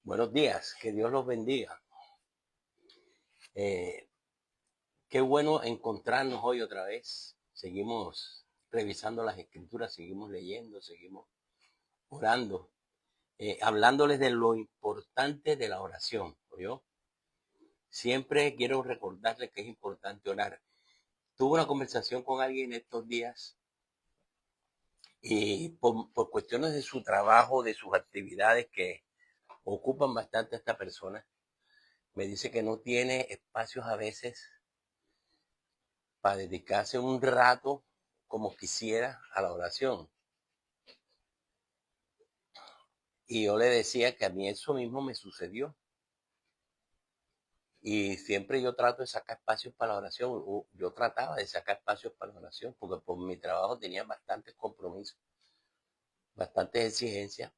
Buenos días, que Dios los bendiga. Eh, Qué bueno encontrarnos hoy otra vez. Seguimos revisando las escrituras, seguimos leyendo, seguimos orando, hablándoles de lo importante de la oración. Yo siempre quiero recordarles que es importante orar. Tuve una conversación con alguien estos días y por cuestiones de su trabajo, de sus actividades que ocupan bastante a esta persona, me dice que no tiene espacios a veces para dedicarse un rato como quisiera a la oración. Y yo le decía que a mí eso mismo me sucedió. Y siempre yo trato de sacar espacios para la oración. Yo trataba de sacar espacios para la oración porque por mi trabajo tenía bastantes compromisos, bastantes exigencias.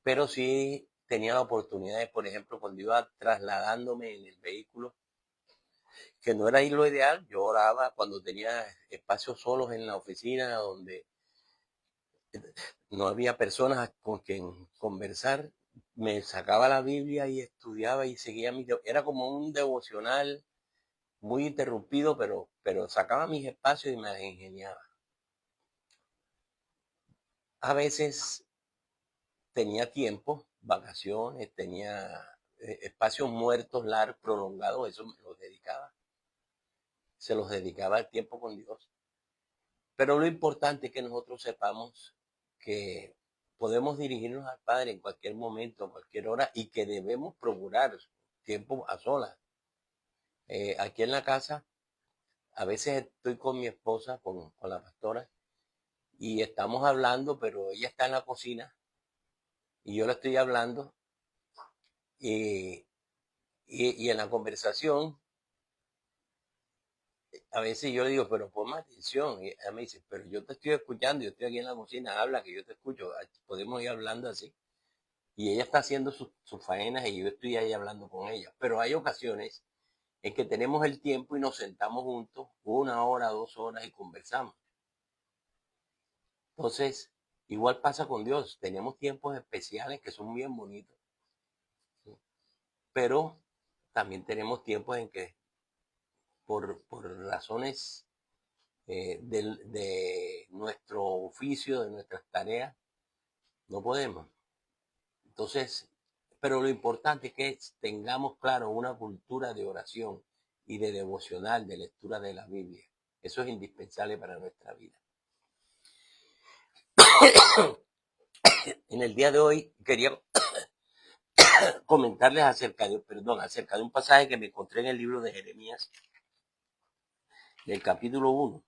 Pero sí tenía la oportunidad de, por ejemplo, cuando iba trasladándome en el vehículo, que no era ahí lo ideal, yo oraba cuando tenía espacios solos en la oficina donde no había personas con quien conversar, me sacaba la Biblia y estudiaba y seguía era como un devocional muy interrumpido, pero sacaba mis espacios y me las ingeniaba. A veces tenía tiempo, vacaciones, tenía espacios muertos, largos, prolongados, eso me los dedicaba. Se los dedicaba al tiempo con Dios. Pero lo importante es que nosotros sepamos que podemos dirigirnos al Padre en cualquier momento, a cualquier hora, y que debemos procurar tiempo a solas. Aquí en la casa, a veces estoy con mi esposa, con la pastora, y estamos hablando, pero ella está en la cocina y yo le estoy hablando, y, y en la conversación, a veces yo le digo, pero pon más atención. Y ella me dice, pero yo te estoy escuchando, yo estoy aquí en la cocina, habla que yo te escucho, podemos ir hablando así. Y ella está haciendo sus faenas y yo estoy ahí hablando con ella. Pero hay ocasiones en que tenemos el tiempo y nos sentamos juntos 1 hora, 2 horas y conversamos. Entonces, igual pasa con Dios. Tenemos tiempos especiales que son bien bonitos, ¿sí? Pero también tenemos tiempos en que por razones de nuestro oficio, de nuestras tareas, no podemos. Entonces, pero lo importante es que tengamos claro una cultura de oración y de devocional, de lectura de la Biblia. Eso es indispensable para nuestra vida. En el día de hoy quería comentarles acerca de un pasaje que me encontré en el libro de Jeremías, del capítulo 1.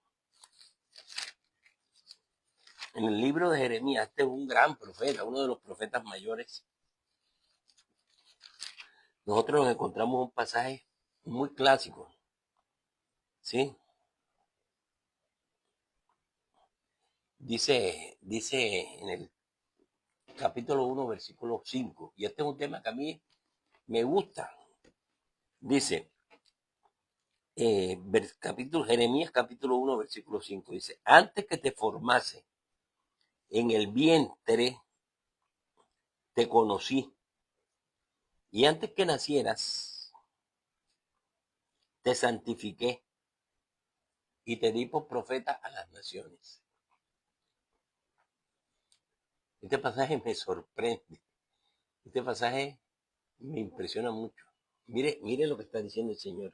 En el libro de Jeremías, este es un gran profeta, uno de los profetas mayores. Nosotros nos encontramos un pasaje muy clásico, ¿sí? Dice en el capítulo 1, versículo 5, y este es un tema que a mí me gusta. Dice, Jeremías capítulo 1, versículo 5, dice, antes que te formase en el vientre, te conocí, y antes que nacieras, te santifiqué, y te di por profeta a las naciones. Este pasaje me sorprende, este pasaje me impresiona mucho. Mire lo que está diciendo el Señor.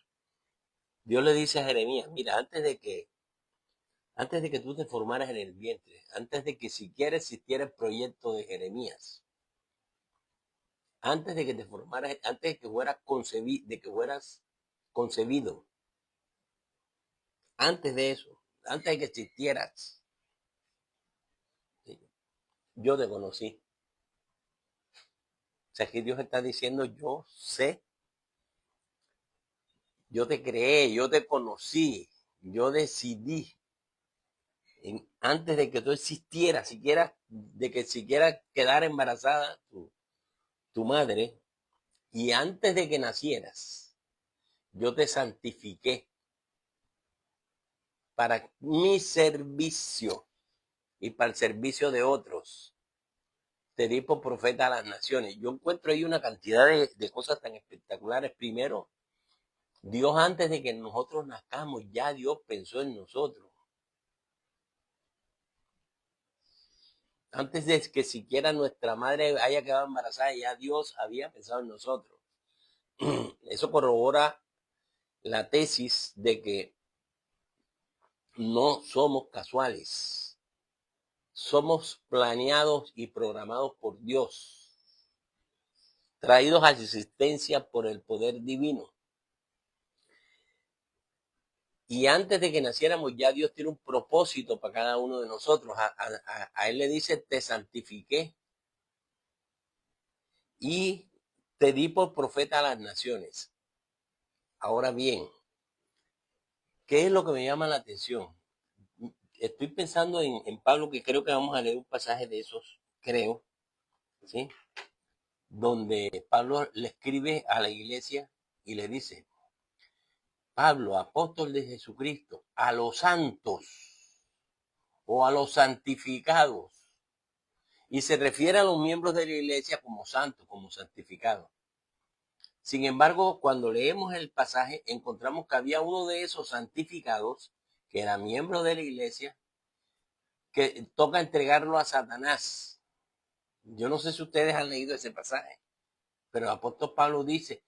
Dios le dice a Jeremías, mira, antes de que tú te formaras en el vientre, antes de que siquiera existiera el proyecto de Jeremías, antes de que te formaras, antes de que fueras concebido, antes de eso, antes de que existieras, ¿sí? Yo te conocí. O sea, que Dios está diciendo, yo sé, yo te creé, yo te conocí, yo decidí, antes de que tú existieras, de que siquiera quedara embarazada tu madre, y antes de que nacieras, yo te santifiqué para mi servicio y para el servicio de otros. te di por profeta a las naciones. Yo encuentro ahí una cantidad de cosas tan espectaculares. Primero, Dios antes de que nosotros nazcamos, ya Dios pensó en nosotros. Antes de que siquiera nuestra madre haya quedado embarazada, ya Dios había pensado en nosotros. Eso corrobora la tesis de que no somos casuales. Somos planeados y programados por Dios, traídos a existencia por el poder divino. Y antes de que naciéramos, ya Dios tiene un propósito para cada uno de nosotros. A Él le dice, te santifiqué y te di por profeta a las naciones. Ahora bien, ¿qué es lo que me llama la atención? Estoy pensando en Pablo, que creo que vamos a leer un pasaje de esos, creo, ¿sí? Donde Pablo le escribe a la iglesia y le dice, Pablo, apóstol de Jesucristo, a los santos o a los santificados. Y se refiere a los miembros de la iglesia como santos, como santificados. Sin embargo, cuando leemos el pasaje, encontramos que había uno de esos santificados, que era miembro de la iglesia, que toca entregarlo a Satanás. Yo no sé si ustedes han leído ese pasaje, pero el apóstol Pablo dice,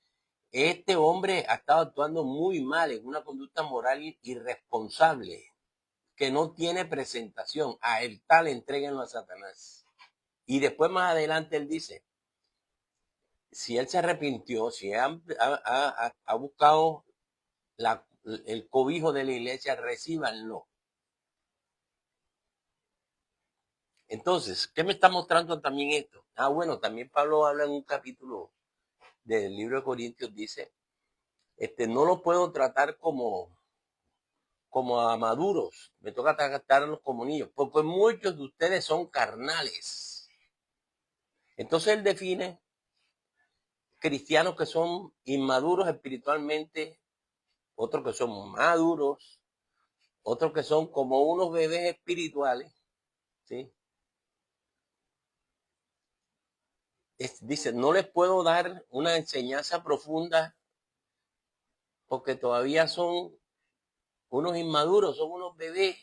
este hombre ha estado actuando muy mal en una conducta moral irresponsable, que no tiene presentación. A el tal entréguenlo a Satanás. Y después más adelante él dice, si él se arrepintió, si ha buscado el cobijo de la iglesia, recíbanlo. Entonces, ¿qué me está mostrando también esto? Bueno, también Pablo habla en un capítulo del libro de Corintios, dice, no lo puedo tratar como a maduros, me toca tratarlos como niños, porque muchos de ustedes son carnales. Entonces él define cristianos que son inmaduros espiritualmente, otros que son maduros, otros que son como unos bebés espirituales, ¿sí? Dice, no les puedo dar una enseñanza profunda porque todavía son unos inmaduros, son unos bebés.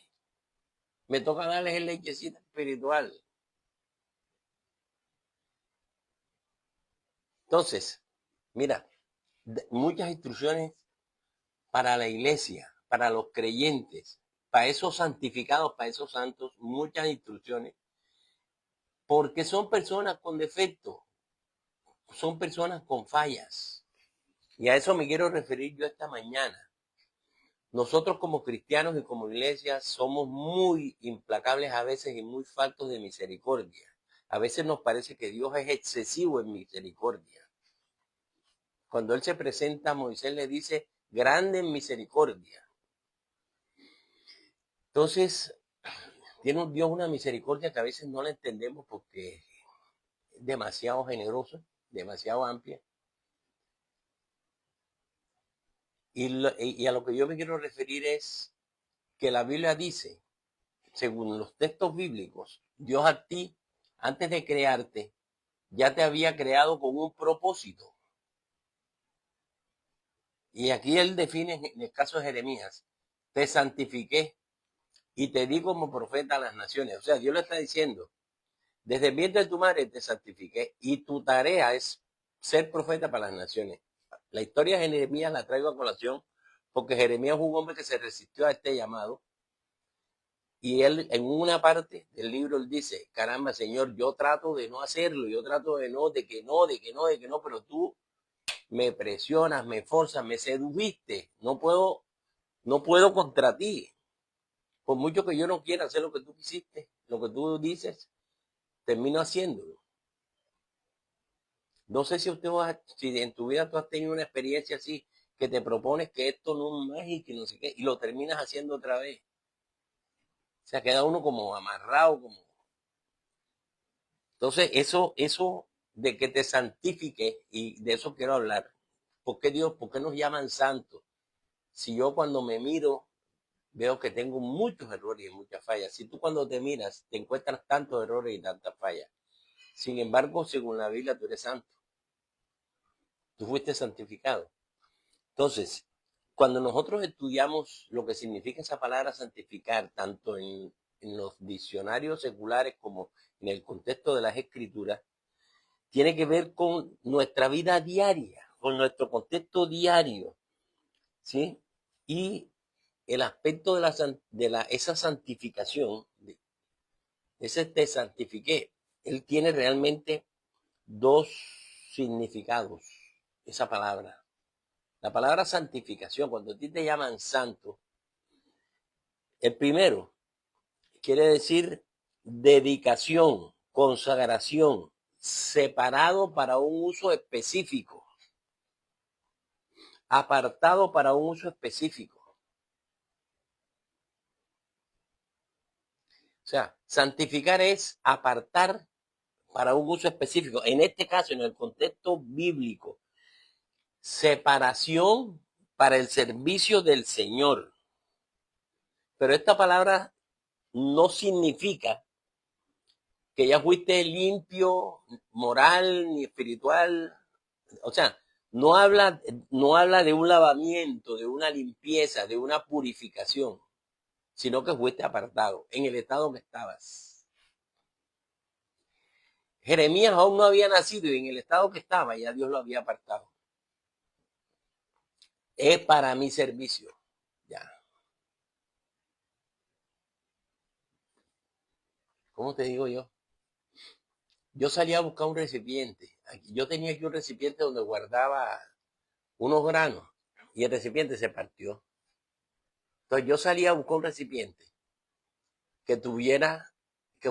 Me toca darles el lechecita espiritual. Entonces, mira, muchas instrucciones para la iglesia, para los creyentes, para esos santificados, para esos santos, muchas instrucciones, porque son personas con defecto, son personas con fallas. Y a eso me quiero referir yo esta mañana. Nosotros como cristianos y como iglesia somos muy implacables a veces y muy faltos de misericordia. A veces nos parece que Dios es excesivo en misericordia. Cuando Él se presenta a Moisés le dice, grande en misericordia. Entonces, tiene Dios una misericordia que a veces no la entendemos porque es demasiado generosa, demasiado amplia. Y a lo que yo me quiero referir es que la Biblia dice, según los textos bíblicos, Dios a ti, antes de crearte, ya te había creado con un propósito. Y aquí él define en el caso de Jeremías, te santifiqué y te di como profeta a las naciones. O sea, Dios le está diciendo, desde el vientre de tu madre te santifiqué y tu tarea es ser profeta para las naciones. La historia de Jeremías la traigo a colación porque Jeremías es un hombre que se resistió a este llamado. Y él, en una parte del libro, él dice, caramba, Señor, yo trato de no hacerlo, yo trato de que no, pero tú me presionas, me forzas, me sedujiste, no puedo contra ti. Por mucho que yo no quiera hacer lo que tú quisiste, lo que tú dices, termino haciéndolo. No sé si si en tu vida tú has tenido una experiencia así, que te propones que esto no es mágico y no sé qué, y lo terminas haciendo otra vez. O sea, queda uno como amarrado, como... Entonces, eso de que te santifique, y de eso quiero hablar. ¿Por qué nos llaman santos? Si yo cuando me miro, veo que tengo muchos errores y muchas fallas. Si tú cuando te miras, te encuentras tantos errores y tantas fallas. Sin embargo, según la Biblia, tú eres santo. Tú fuiste santificado. Entonces, cuando nosotros estudiamos lo que significa esa palabra santificar, tanto en los diccionarios seculares como en el contexto de las escrituras, tiene que ver con nuestra vida diaria, con nuestro contexto diario, ¿sí? Y el aspecto de esa santificación, ese te santifiqué, él tiene realmente dos significados, esa palabra. La palabra santificación, cuando a ti te llaman santo, el primero quiere decir dedicación, consagración, separado para un uso específico, apartado para un uso específico. O sea, santificar es apartar para un uso específico. En este caso, en el contexto bíblico, separación para el servicio del Señor. Pero esta palabra no significa que ya fuiste limpio, moral ni espiritual. O sea, no habla de un lavamiento, de una limpieza, de una purificación, sino que fuiste apartado en el estado que estabas. Jeremías aún no había nacido y en el estado que estaba ya Dios lo había apartado. Es para mi servicio. Ya. ¿Cómo te digo yo? Yo salía a buscar un recipiente. Yo tenía aquí un recipiente donde guardaba unos granos y el recipiente se partió. Entonces yo salía a buscar un recipiente que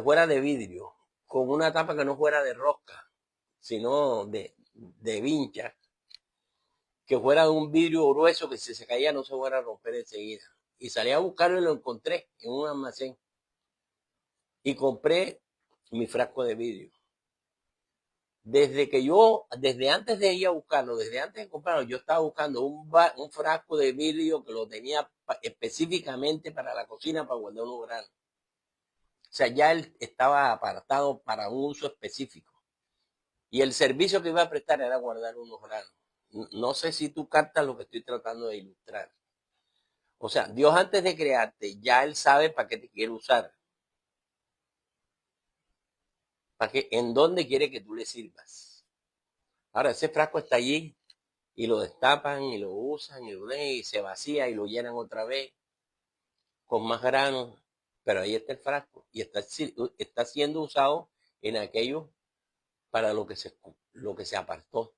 fuera de vidrio, con una tapa que no fuera de rosca, sino de vincha, que fuera de un vidrio grueso que si se caía no se fuera a romper enseguida. Y salí a buscarlo y lo encontré en un almacén. Y compré mi frasco de vidrio. Desde antes de ir a buscarlo, desde antes de comprarlo, yo estaba buscando un frasco de vidrio que lo tenía específicamente para la cocina, para guardar unos granos. O sea, ya él estaba apartado para un uso específico. Y el servicio que iba a prestar era guardar unos granos. No sé si tú captas lo que estoy tratando de ilustrar. O sea, Dios antes de crearte, ya Él sabe para qué te quiere usar. En dónde quiere que tú le sirvas. Ahora, ese frasco está allí y lo destapan y lo usan y se vacía y lo llenan otra vez con más granos. Pero ahí está el frasco y está siendo usado en aquello para lo que se apartó.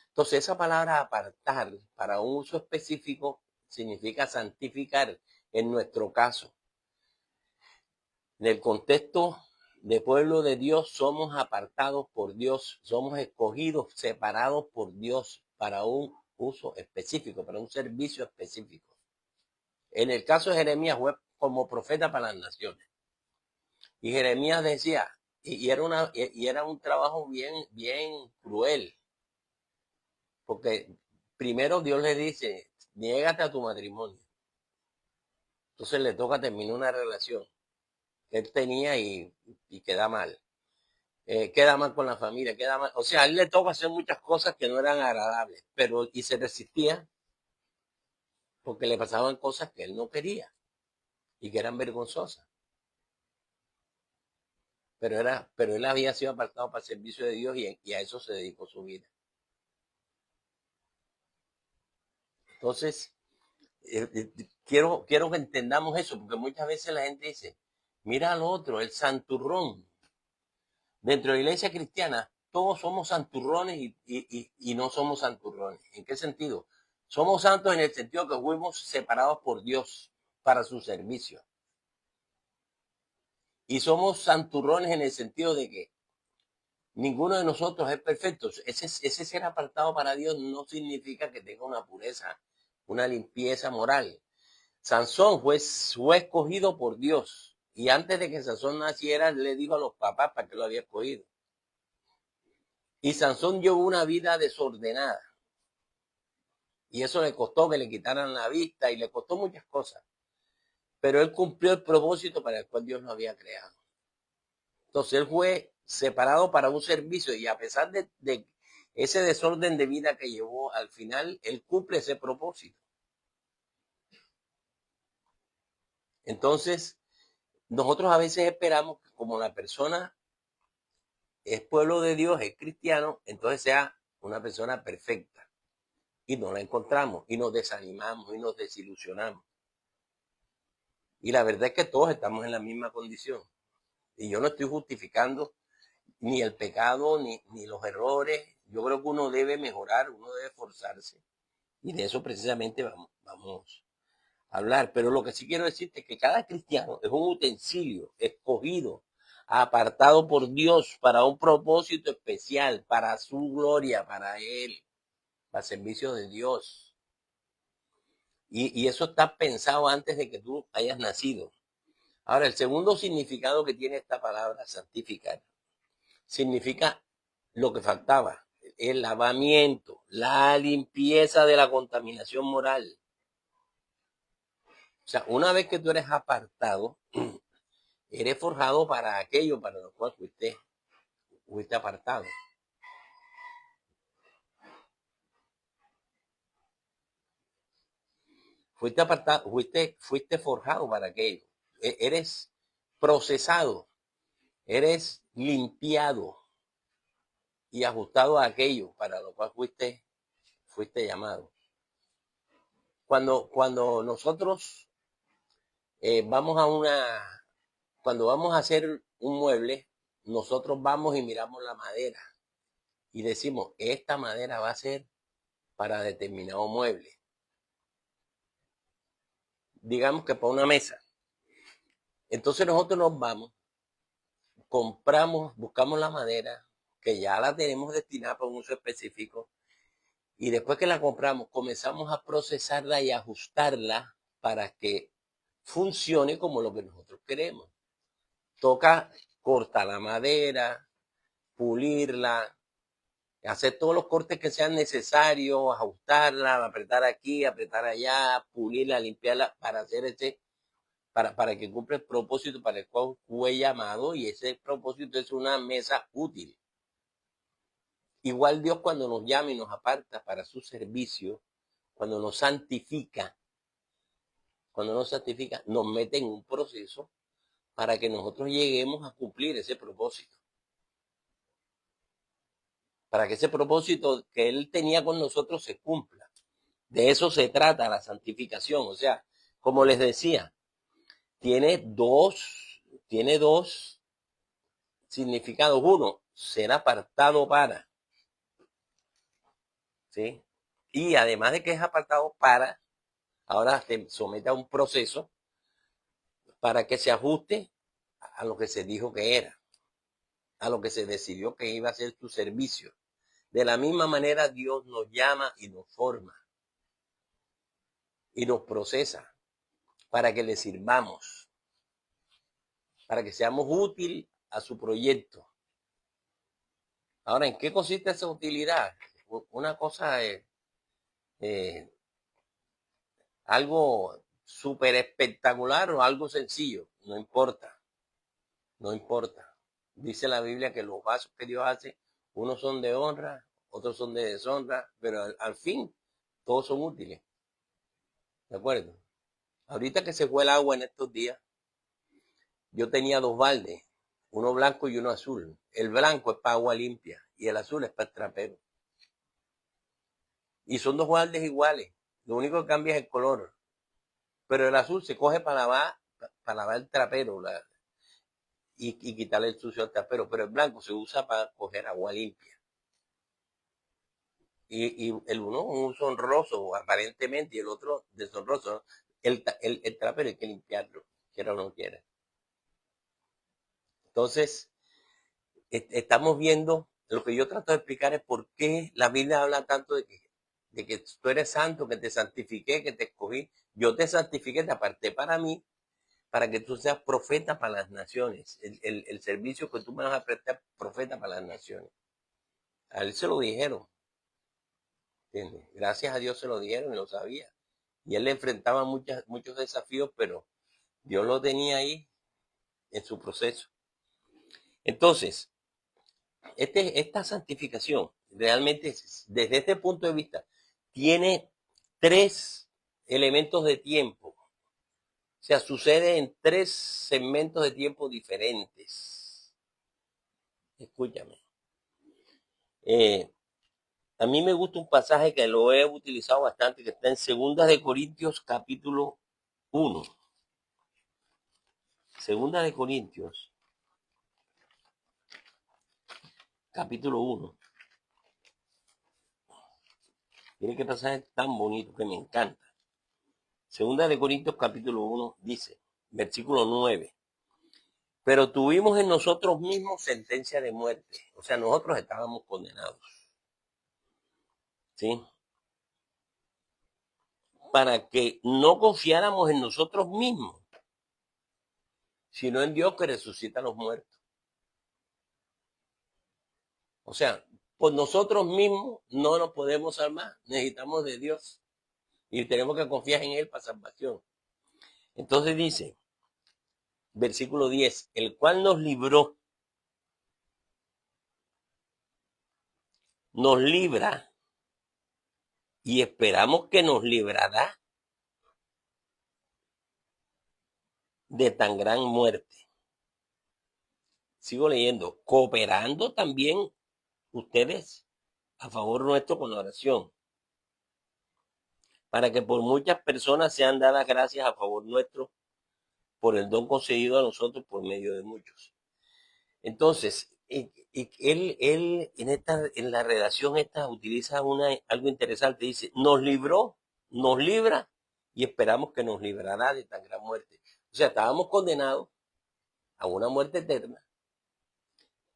Entonces, esa palabra apartar para un uso específico significa santificar en nuestro caso. En el contexto de pueblo de Dios, somos apartados por Dios, somos escogidos, separados por Dios para un uso específico, para un servicio específico. En el caso de Jeremías fue como profeta para las naciones. Y Jeremías decía, y era un trabajo bien, bien cruel, porque primero Dios le dice, niégate a tu matrimonio. Entonces le toca terminar una relación que él tenía y queda mal. Queda mal con la familia, queda mal. O sea, a él le toca hacer muchas cosas que no eran agradables, y se resistía porque le pasaban cosas que él no quería y que eran vergonzosas. Pero él había sido apartado para el servicio de Dios y a eso se dedicó su vida. Entonces, quiero que entendamos eso, porque muchas veces la gente dice, mira al otro, el santurrón. Dentro de la iglesia cristiana, todos somos santurrones y no somos santurrones. ¿En qué sentido? Somos santos en el sentido que fuimos separados por Dios para su servicio. Y somos santurrones en el sentido de que ninguno de nosotros es perfecto. Ese ser apartado para Dios no significa que tenga una pureza, una limpieza moral. Sansón fue escogido por Dios. Y antes de que Sansón naciera, le dijo a los papás para que lo había escogido. Y Sansón llevó una vida desordenada. Y eso le costó que le quitaran la vista y le costó muchas cosas. Pero él cumplió el propósito para el cual Dios lo había creado. Entonces él fue separado para un servicio, y a pesar de ese desorden de vida que llevó, al final él cumple ese propósito. Entonces, nosotros a veces esperamos que como la persona es pueblo de Dios, es cristiano, entonces sea una persona perfecta. Y no la encontramos, y nos desanimamos, y nos desilusionamos. Y la verdad es que todos estamos en la misma condición. Y yo no estoy justificando ni el pecado, ni los errores. Yo creo que uno debe mejorar, uno debe esforzarse. Y de eso precisamente vamos a hablar. Pero lo que sí quiero decirte es que cada cristiano es un utensilio escogido, apartado por Dios para un propósito especial, para su gloria, para Él, para servicio de Dios. Y eso está pensado antes de que tú hayas nacido. Ahora, el segundo significado que tiene esta palabra, santificar, significa lo que faltaba, el lavamiento, la limpieza de la contaminación moral. O sea, una vez que tú eres apartado, eres forjado para aquello para lo cual fuiste apartado. Fuiste apartado, fuiste forjado para aquello. Eres procesado, eres limpiado y ajustado a aquello para lo cual fuiste llamado. Cuando nosotros cuando vamos a hacer un mueble, nosotros vamos y miramos la madera y decimos, esta madera va a ser para determinado mueble. Digamos que para una mesa. Entonces nosotros nos vamos, compramos, buscamos la madera, que ya la tenemos destinada para un uso específico, y después que la compramos, comenzamos a procesarla y ajustarla para que funcione como lo que nosotros queremos. Toca cortar la madera, pulirla, hacer todos los cortes que sean necesarios, ajustarla, apretar aquí, apretar allá, pulirla, limpiarla, para hacer para que cumpla el propósito para el cual fue llamado, y ese propósito es una mesa útil. Igual Dios, cuando nos llama y nos aparta para su servicio, cuando nos santifica, nos mete en un proceso para que nosotros lleguemos a cumplir ese propósito. Para que ese propósito que Él tenía con nosotros se cumpla. De eso se trata la santificación. O sea, como les decía, tiene dos significados. Uno, ser apartado para, ¿sí? Y además de que es apartado para, ahora te somete a un proceso para que se ajuste a lo que se dijo que era, a lo que se decidió que iba a ser tu servicio. De la misma manera, Dios nos llama y nos forma y nos procesa para que le sirvamos, para que seamos útiles a su proyecto. Ahora, ¿en qué consiste esa utilidad? Una cosa es algo súper espectacular o algo sencillo, no importa, no importa. Dice la Biblia que los vasos que Dios hace, unos son de honra, otros son de deshonra, pero al fin todos son útiles. ¿De acuerdo? Ahorita que se fue el agua en estos días, yo tenía dos baldes, uno blanco y uno azul. El blanco es para agua limpia y el azul es para el trapero. Y son dos baldes iguales. Lo único que cambia es el color. Pero el azul se coge para lavar el trapero y quitarle el sucio al trapero. Pero el blanco se usa para coger agua limpia. Y el uno un sonroso aparentemente y el otro deshonroso, ¿no? El trapero hay que limpiarlo, quiera o no quiera. Entonces, estamos viendo, lo que yo trato de explicar es por qué la Biblia habla tanto de que tú eres santo, que te santifiqué, que te escogí. Yo te santifiqué, te aparté para mí, para que tú seas profeta para las naciones. El servicio que tú me vas a prestar, profeta para las naciones. A él se lo dijeron. ¿Entiendes? Gracias a Dios se lo dijeron y lo sabía. Y él le enfrentaba muchos desafíos, pero Dios lo tenía ahí en su proceso. Entonces, esta santificación, realmente, desde este punto de vista, tiene tres elementos de tiempo. O sea, sucede en tres segmentos de tiempo diferentes. Escúchame. A mí me gusta un pasaje que lo he utilizado bastante, que está en 2 Corintios capítulo 1. 2 Corintios capítulo 1. Miren qué pasaje tan bonito que me encanta. 2 Corintios capítulo 1 dice, versículo 9. Pero tuvimos en nosotros mismos sentencia de muerte. O sea, nosotros estábamos condenados. ¿Sí? Para que no confiáramos en nosotros mismos, sino en Dios que resucita a los muertos. O sea, por nosotros mismos no nos podemos salvar, necesitamos de Dios y tenemos que confiar en Él para salvación. Entonces dice, versículo 10, el cual nos libró, nos libra y esperamos que nos librará de tan gran muerte. Sigo leyendo, cooperando también ustedes a favor nuestro con la oración, para que por muchas personas sean dadas gracias a favor nuestro por el don concedido a nosotros por medio de muchos. Entonces, él en la redacción esta utiliza algo interesante, dice, nos libró, nos libra y esperamos que nos librará de tan gran muerte. O sea, estábamos condenados a una muerte eterna,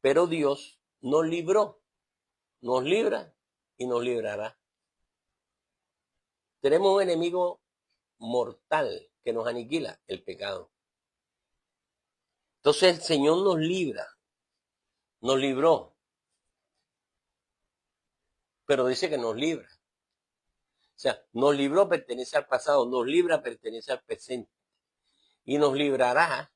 pero Dios nos libró, nos libra y nos librará. Tenemos un enemigo mortal que nos aniquila, el pecado. Entonces el Señor nos libra, nos libró, pero dice que nos libra. O sea, nos libró, pertenece al pasado, nos libra, pertenece al presente. Y nos librará,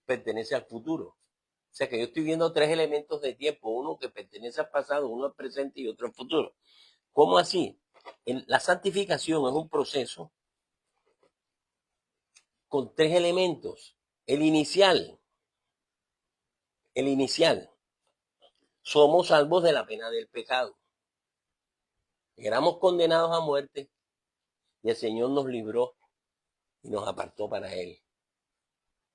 pertenece al futuro. O sea que yo estoy viendo tres elementos de tiempo, uno que pertenece al pasado, uno al presente y otro al futuro. ¿Cómo así? La santificación es un proceso con tres elementos. El inicial, somos salvos de la pena del pecado. Éramos condenados a muerte y el Señor nos libró y nos apartó para Él.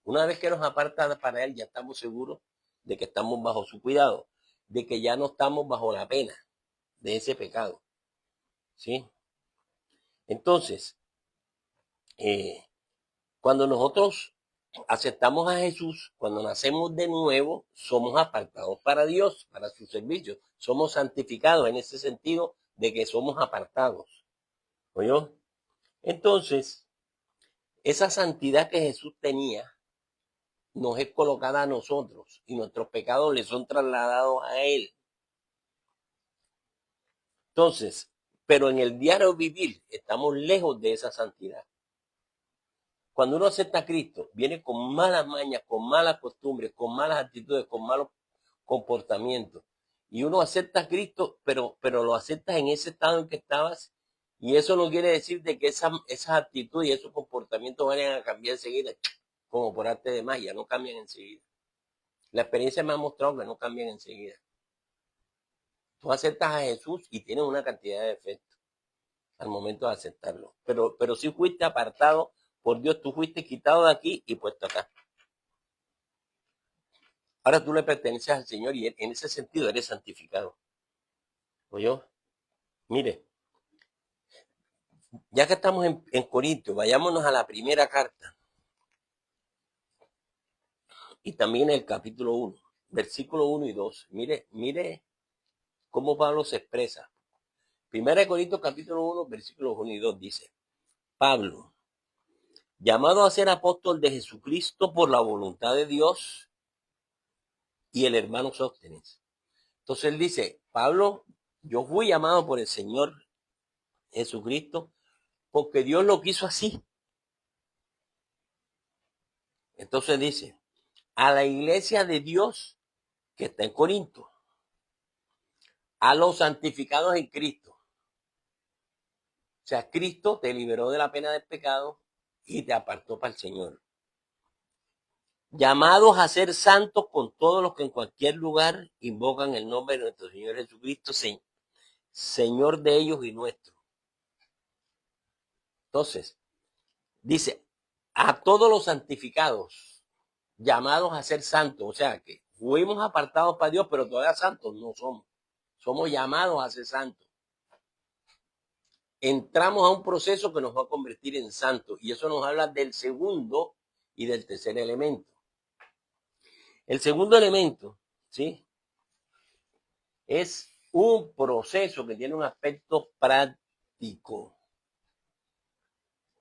Una vez que nos aparta para Él, ya estamos seguros de que estamos bajo su cuidado, de que ya no estamos bajo la pena de ese pecado. ¿Sí? Entonces, cuando nosotros aceptamos a Jesús, cuando nacemos de nuevo, somos apartados para Dios, para su servicio. Somos santificados en ese sentido de que somos apartados. ¿Oyó? Entonces, esa santidad que Jesús tenía nos es colocada a nosotros y nuestros pecados le son trasladados a Él. Entonces, pero en el diario vivir estamos lejos de esa santidad. Cuando uno acepta a Cristo, viene con malas mañas, con malas costumbres, con malas actitudes, con malos comportamientos. Y uno acepta a Cristo, pero lo aceptas en ese estado en que estabas. Y eso no quiere decir de que esas actitudes y esos comportamientos vayan a cambiar enseguida, como por arte de magia, no cambian enseguida. La experiencia me ha mostrado que no cambian enseguida. Tú aceptas a Jesús y tienes una cantidad de efectos al momento de aceptarlo. Pero si fuiste apartado por Dios, tú fuiste quitado de aquí y puesto acá. Ahora tú le perteneces al Señor y en ese sentido eres santificado. ¿Oyó? Mire, ya que estamos en Corintios, vayámonos a la primera carta. Y también el capítulo 1, versículo 1 y 2. Mire cómo Pablo se expresa. Primera de Corintios capítulo 1, versículos 1 y 2 dice, Pablo, llamado a ser apóstol de Jesucristo por la voluntad de Dios, y el hermano Sóstenes. Entonces él dice, Pablo, yo fui llamado por el Señor Jesucristo porque Dios lo quiso así. Entonces dice, a la iglesia de Dios que está en Corinto. a los santificados en Cristo. O sea, Cristo te liberó de la pena del pecado y te apartó para el Señor. Llamados a ser santos con todos los que en cualquier lugar invocan el nombre de nuestro Señor Jesucristo, Señor de ellos y nuestro. Entonces, dice, a todos los santificados, llamados a ser santos, o sea que fuimos apartados para Dios, pero todavía santos no somos. Somos llamados a ser santos. Entramos a un proceso que nos va a convertir en santos, y eso nos habla del segundo y del tercer elemento. El segundo elemento, ¿sí?, es un proceso que tiene un aspecto práctico.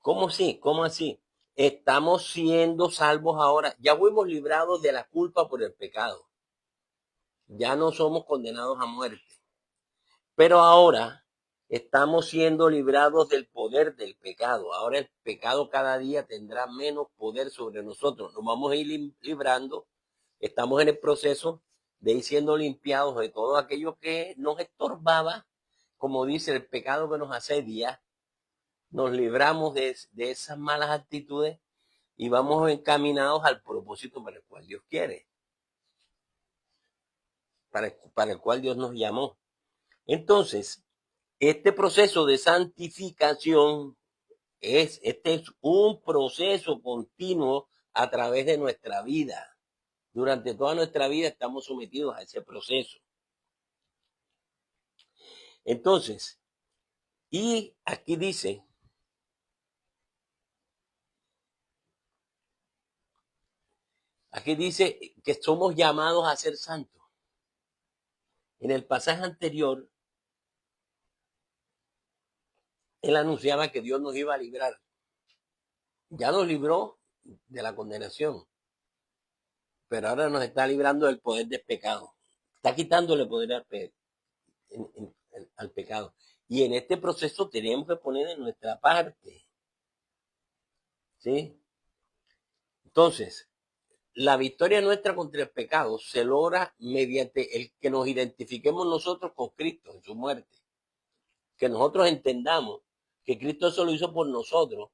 ¿Cómo sí? ¿Cómo así? Estamos siendo salvos ahora. Ya fuimos librados de la culpa por el pecado. Ya no somos condenados a muerte. Pero ahora estamos siendo librados del poder del pecado. Ahora el pecado cada día tendrá menos poder sobre nosotros. Nos vamos a ir librando. Estamos en el proceso de ir siendo limpiados de todo aquello que nos estorbaba. Como dice, el pecado que nos asedia. Nos libramos de esas malas actitudes y vamos encaminados al propósito para el cual Dios quiere, para el cual Dios nos llamó. Entonces, este proceso de santificación es un proceso continuo a través de nuestra vida. Durante toda nuestra vida estamos sometidos a ese proceso. Entonces, y aquí dice, que somos llamados a ser santos. En el pasaje anterior, él anunciaba que Dios nos iba a librar. Ya nos libró de la condenación, pero ahora nos está librando del poder del pecado. Está quitándole poder al pecado. Y en este proceso tenemos que poner de nuestra parte. ¿Sí? Entonces, la victoria nuestra contra el pecado se logra mediante el que nos identifiquemos nosotros con Cristo en su muerte. Que nosotros entendamos que Cristo eso lo hizo por nosotros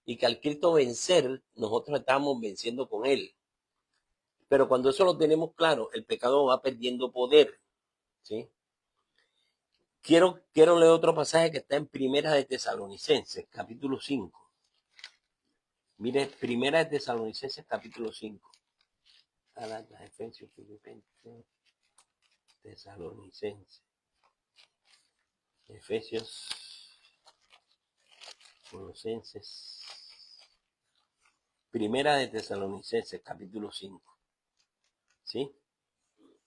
y que al Cristo vencer, nosotros estamos venciendo con él. Pero cuando eso lo tenemos claro, el pecado va perdiendo poder. ¿Sí? Quiero leer otro pasaje que está en Primera de Tesalonicenses, capítulo 5. Mire, Primera de Tesalonicenses, capítulo 5. Efesios, Filipenses, Tesalonicenses. Efesios, Colosenses. Primera de Tesalonicenses, capítulo 5. ¿Sí?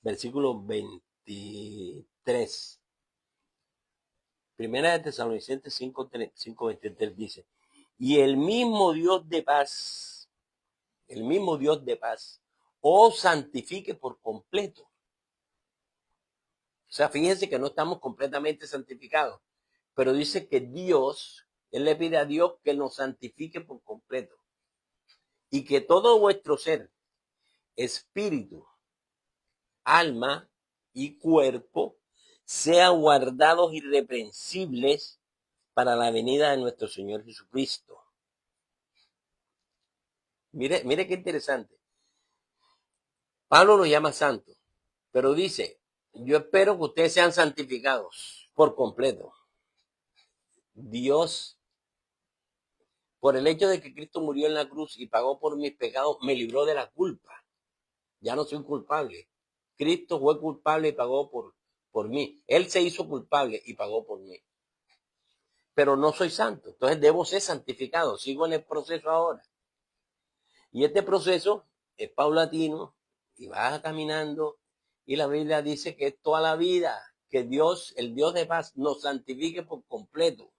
Versículo 23. Primera de Tesalonicenses 5:23 dice, y el mismo Dios de paz, os santifique por completo. O sea, fíjense que no estamos completamente santificados, pero dice que Dios, él le pide a Dios que nos santifique por completo y que todo vuestro ser, espíritu, alma y cuerpo sean guardados irreprensibles para la venida de nuestro Señor Jesucristo. Mire qué interesante. Pablo lo llama santo, pero dice, yo espero que ustedes sean santificados por completo. Dios, por el hecho de que Cristo murió en la cruz y pagó por mis pecados, me libró de la culpa. Ya no soy culpable. Cristo fue culpable y pagó por mí. Él se hizo culpable y pagó por mí. Pero no soy santo, entonces debo ser santificado. Sigo en el proceso ahora. Y este proceso es paulatino y vas caminando y la Biblia dice que es toda la vida, que Dios, el Dios de paz, nos santifique por completo,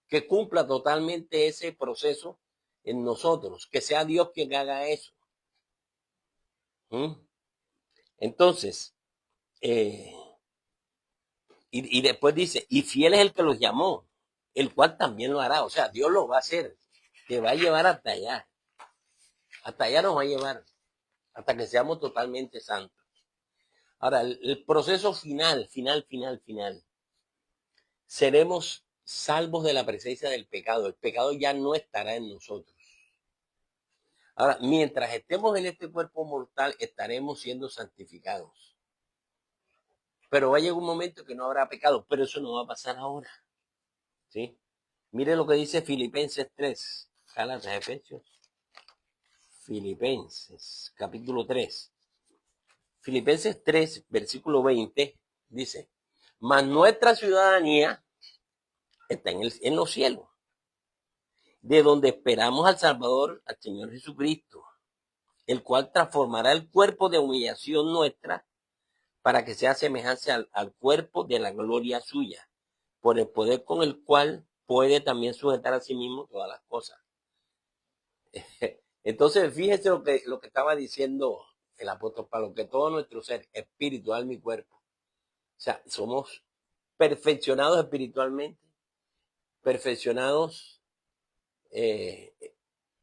que cumpla totalmente ese proceso en nosotros, que sea Dios quien haga eso. Entonces, y después dice, y fiel es el que los llamó, el cual también lo hará. O sea, Dios lo va a hacer, te va a llevar hasta allá. Hasta allá nos va a llevar, hasta que seamos totalmente santos. Ahora, el proceso final, seremos salvos de la presencia del pecado. El pecado ya no estará en nosotros. Ahora, mientras estemos en este cuerpo mortal, estaremos siendo santificados. Pero va a llegar un momento que no habrá pecado, pero eso no va a pasar ahora. ¿Sí? Mire lo que dice Filipenses 3. Gálatas, Efesios. Filipenses, capítulo 3. Filipenses 3, versículo 20, dice, mas nuestra ciudadanía está en los cielos, de donde esperamos al Salvador, al Señor Jesucristo, el cual transformará el cuerpo de humillación nuestra para que sea semejante al cuerpo de la gloria suya, por el poder con el cual puede también sujetar a sí mismo todas las cosas. Entonces, fíjese lo que estaba diciendo el apóstol Pablo, que todo nuestro ser, espíritu, alma y cuerpo, o sea, somos perfeccionados espiritualmente, perfeccionados eh,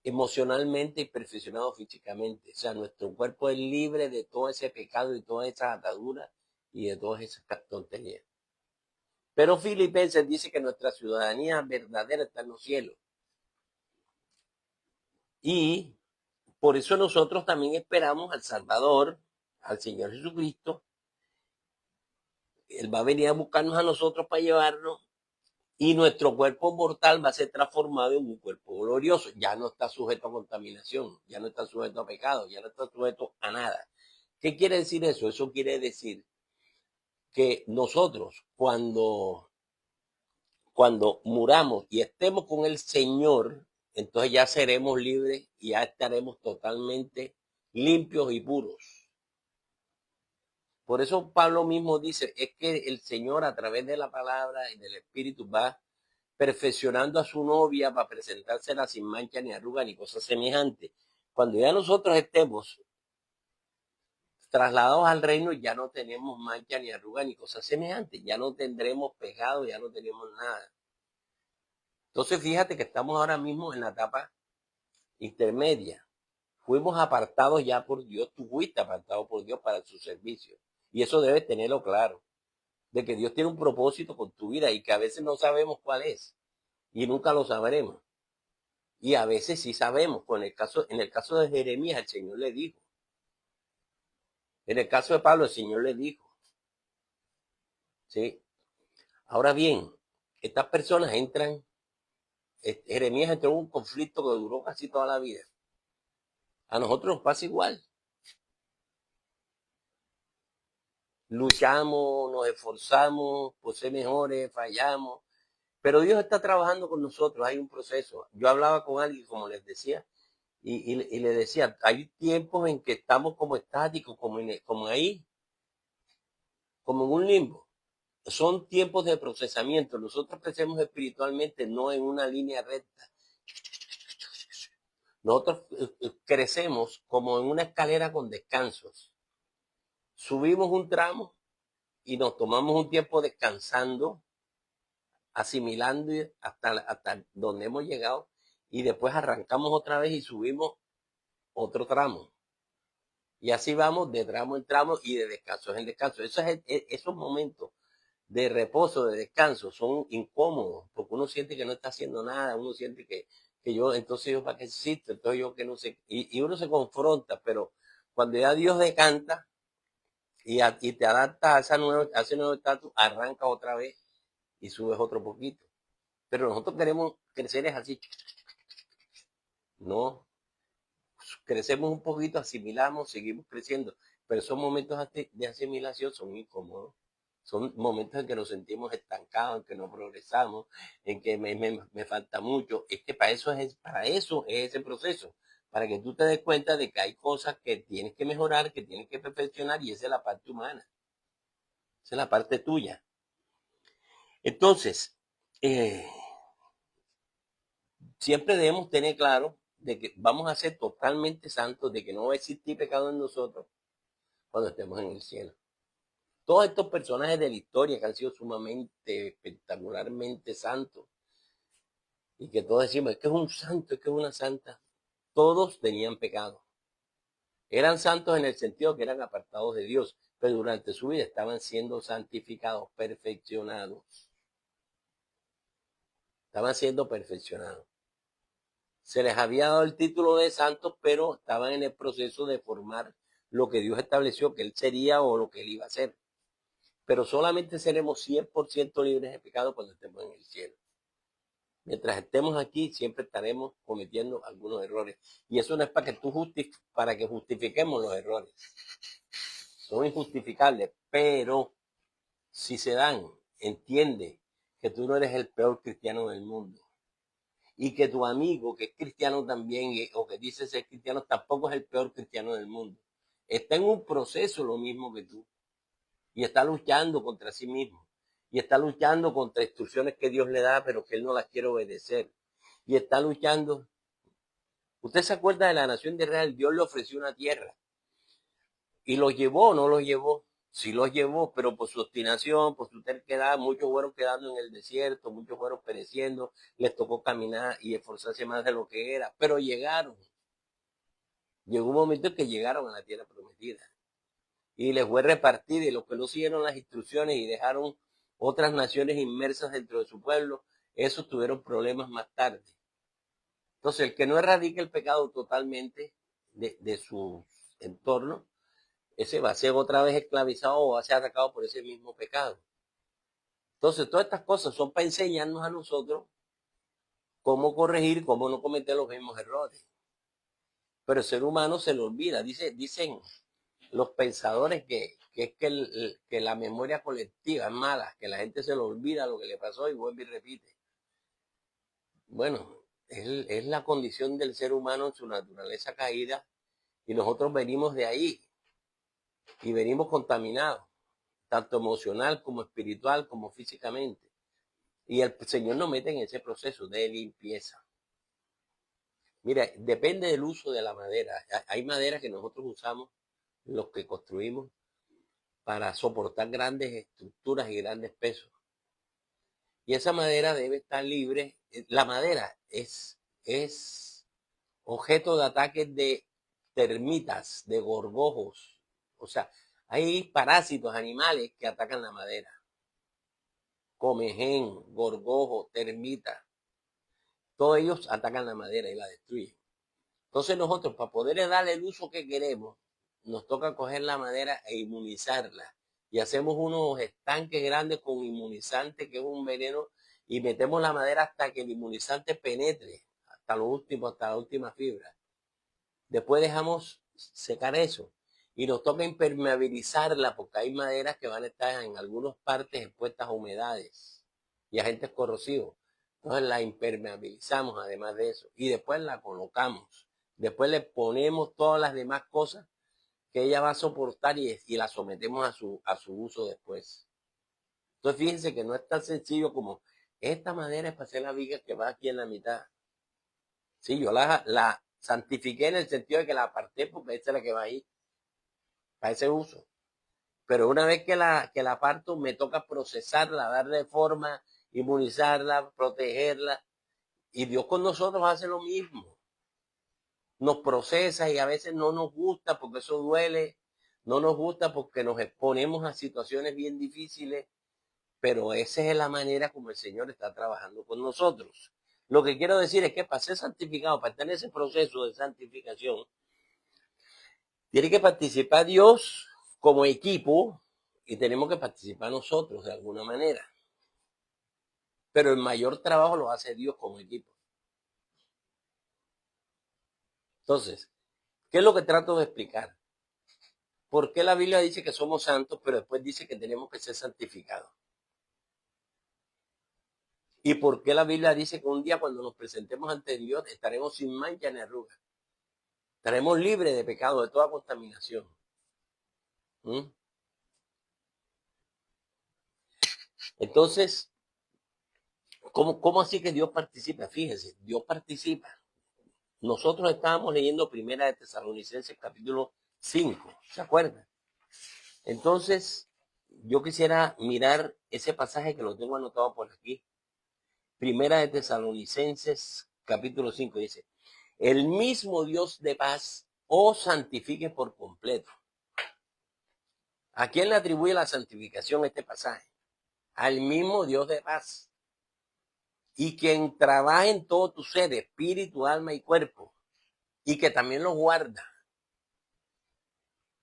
emocionalmente y perfeccionados físicamente. O sea, nuestro cuerpo es libre de todo ese pecado y todas esas ataduras y de todas esas tonterías. Pero Filipenses dice que nuestra ciudadanía verdadera está en los cielos. Y por eso nosotros también esperamos al Salvador, al Señor Jesucristo. Él va a venir a buscarnos a nosotros para llevarnos y nuestro cuerpo mortal va a ser transformado en un cuerpo glorioso. Ya no está sujeto a contaminación, ya no está sujeto a pecado, ya no está sujeto a nada. ¿Qué quiere decir eso? Eso quiere decir que nosotros cuando muramos y estemos con el Señor, entonces ya seremos libres y ya estaremos totalmente limpios y puros. Por eso Pablo mismo dice, es que el Señor a través de la palabra y del Espíritu va perfeccionando a su novia para presentársela sin mancha ni arruga ni cosas semejantes. Cuando ya nosotros estemos trasladados al reino, ya no tenemos mancha ni arruga ni cosas semejantes, ya no tendremos pecado, ya no tenemos nada. Entonces fíjate que estamos ahora mismo en la etapa intermedia. Fuimos apartados ya por Dios, tú fuiste apartado por Dios para su servicio. Y eso debes tenerlo claro, de que Dios tiene un propósito con tu vida y que a veces no sabemos cuál es y nunca lo sabremos. Y a veces sí sabemos, pues en el caso de Jeremías el Señor le dijo. En el caso de Pablo el Señor le dijo. ¿Sí? Ahora bien, estas personas entran, Jeremías entró en un conflicto que duró casi toda la vida. A nosotros nos pasa igual. Luchamos, nos esforzamos por ser mejores, fallamos, pero Dios está trabajando con nosotros, hay un proceso. Yo hablaba con alguien, como les decía, y le decía, hay tiempos en que estamos como estáticos, como ahí, como en un limbo. Son tiempos de procesamiento. Nosotros crecemos espiritualmente, no en una línea recta. Nosotros crecemos como en una escalera con descansos. Subimos un tramo y nos tomamos un tiempo descansando, asimilando hasta donde hemos llegado y después arrancamos otra vez y subimos otro tramo. Y así vamos de tramo en tramo y de descanso en descanso. Esos momentos de reposo, de descanso, son incómodos, porque uno siente que no está haciendo nada, uno siente que entonces yo para qué existo, entonces yo que no sé, y uno se confronta, pero cuando ya Dios decanta y te adapta a ese nuevo estatus, arranca otra vez y subes otro poquito. Pero nosotros queremos crecer es así, no, crecemos un poquito, asimilamos, seguimos creciendo, pero esos momentos de asimilación son incómodos. Son momentos en que nos sentimos estancados, en que no progresamos, en que me falta mucho. Es que para eso es ese proceso, para que tú te des cuenta de que hay cosas que tienes que mejorar, que tienes que perfeccionar, y esa es la parte humana, esa es la parte tuya. Entonces, siempre debemos tener claro de que vamos a ser totalmente santos, de que no va a existir pecado en nosotros cuando estemos en el cielo. Todos estos personajes de la historia que han sido sumamente, espectacularmente santos, y que todos decimos, es que es un santo, es que es una santa, todos tenían pecado. Eran santos en el sentido que eran apartados de Dios, pero durante su vida estaban siendo santificados, perfeccionados. Estaban siendo perfeccionados. Se les había dado el título de santos, pero estaban en el proceso de formar lo que Dios estableció que él sería o lo que él iba a hacer. Pero solamente seremos 100% libres de pecado cuando estemos en el cielo. Mientras estemos aquí, siempre estaremos cometiendo algunos errores. Y eso no es para que justifiquemos los errores. Son injustificables, pero si se dan, entiende que tú no eres el peor cristiano del mundo. Y que tu amigo, que es cristiano también, o que dice ser cristiano, tampoco es el peor cristiano del mundo. Está en un proceso lo mismo que tú. Y está luchando contra sí mismo. Y está luchando contra instrucciones que Dios le da, pero que él no las quiere obedecer. Y está luchando. Usted se acuerda de la nación de Israel, Dios le ofreció una tierra. Y los llevó o no los llevó. Sí los llevó, pero por su obstinación, por su terquedad, muchos fueron quedando en el desierto, muchos fueron pereciendo, les tocó caminar y esforzarse más de lo que era, pero llegaron. Llegó un momento en que llegaron a la tierra prometida. Y les fue repartida, y los que no siguieron las instrucciones y dejaron otras naciones inmersas dentro de su pueblo, esos tuvieron problemas más tarde. Entonces, el que no erradica el pecado totalmente de su entorno, ese va a ser otra vez esclavizado o va a ser atacado por ese mismo pecado. Entonces, todas estas cosas son para enseñarnos a nosotros cómo corregir, cómo no cometer los mismos errores. Pero el ser humano se lo olvida. Dicen los pensadores que es que la memoria colectiva es mala, que la gente se lo olvida lo que le pasó y vuelve y repite. Bueno, es la condición del ser humano en su naturaleza caída y nosotros venimos de ahí y venimos contaminados, tanto emocional como espiritual como físicamente. Y el Señor nos mete en ese proceso de limpieza. Mira, depende del uso de la madera. Hay madera que nosotros usamos, los que construimos, para soportar grandes estructuras y grandes pesos. Y esa madera debe estar libre. La madera es objeto de ataques de termitas, de gorgojos. O sea, hay parásitos animales que atacan la madera. Comején, gorgojo, termita. Todos ellos atacan la madera y la destruyen. Entonces nosotros, para poder darle el uso que queremos, nos toca coger la madera e inmunizarla. Y hacemos unos estanques grandes con inmunizante, que es un veneno, y metemos la madera hasta que el inmunizante penetre, hasta lo último, hasta la última fibra. Después dejamos secar eso. Y nos toca impermeabilizarla, porque hay maderas que van a estar en algunas partes expuestas a humedades y agentes corrosivos. Entonces la impermeabilizamos además de eso. Y después la colocamos. Después le ponemos todas las demás cosas que ella va a soportar y la sometemos a su uso después. Entonces fíjense que no es tan sencillo como esta madera es para hacer la viga que va aquí en la mitad. Sí, yo la santifiqué en el sentido de que la aparté porque esta es la que va ahí, para ese uso. Pero una vez que la aparto, me toca procesarla, darle forma, inmunizarla, protegerla. Y Dios con nosotros hace lo mismo. Nos procesa y a veces no nos gusta porque eso duele, no nos gusta porque nos exponemos a situaciones bien difíciles, pero esa es la manera como el Señor está trabajando con nosotros. Lo que quiero decir es que para ser santificado, para estar en ese proceso de santificación, tiene que participar Dios como equipo y tenemos que participar nosotros de alguna manera. Pero el mayor trabajo lo hace Dios como equipo. Entonces, ¿qué es lo que trato de explicar? ¿Por qué la Biblia dice que somos santos, pero después dice que tenemos que ser santificados? ¿Y por qué la Biblia dice que un día cuando nos presentemos ante Dios estaremos sin mancha ni arruga? Estaremos libres de pecado, de toda contaminación. Entonces, ¿cómo así que Dios participa? Fíjense, Dios participa. Nosotros estábamos leyendo Primera de Tesalonicenses capítulo 5, ¿se acuerdan? Entonces, yo quisiera mirar ese pasaje que lo tengo anotado por aquí. Primera de Tesalonicenses capítulo 5 dice, el mismo Dios de paz os santifique por completo. ¿A quién le atribuye la santificación este pasaje? Al mismo Dios de paz. Y quien trabaja en todo tu ser, espíritu, alma y cuerpo, y que también los guarda,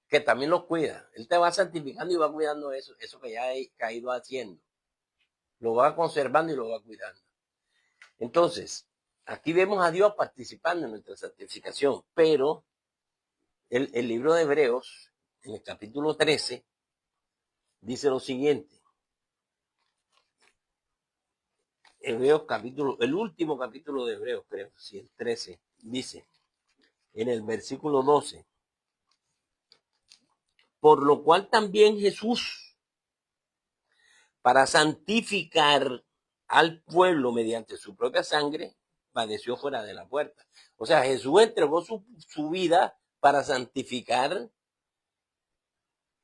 que también los cuida. Él te va santificando y va cuidando eso que ya ha ido haciendo. Lo va conservando y lo va cuidando. Entonces, aquí vemos a Dios participando en nuestra santificación, pero el libro de Hebreos, en el capítulo 13, dice lo siguiente. Hebreos capítulo, el último capítulo de Hebreos, creo, sí, el 13, dice, en el versículo 12, por lo cual también Jesús, para santificar al pueblo mediante su propia sangre, padeció fuera de la puerta. O sea, Jesús entregó su vida para santificar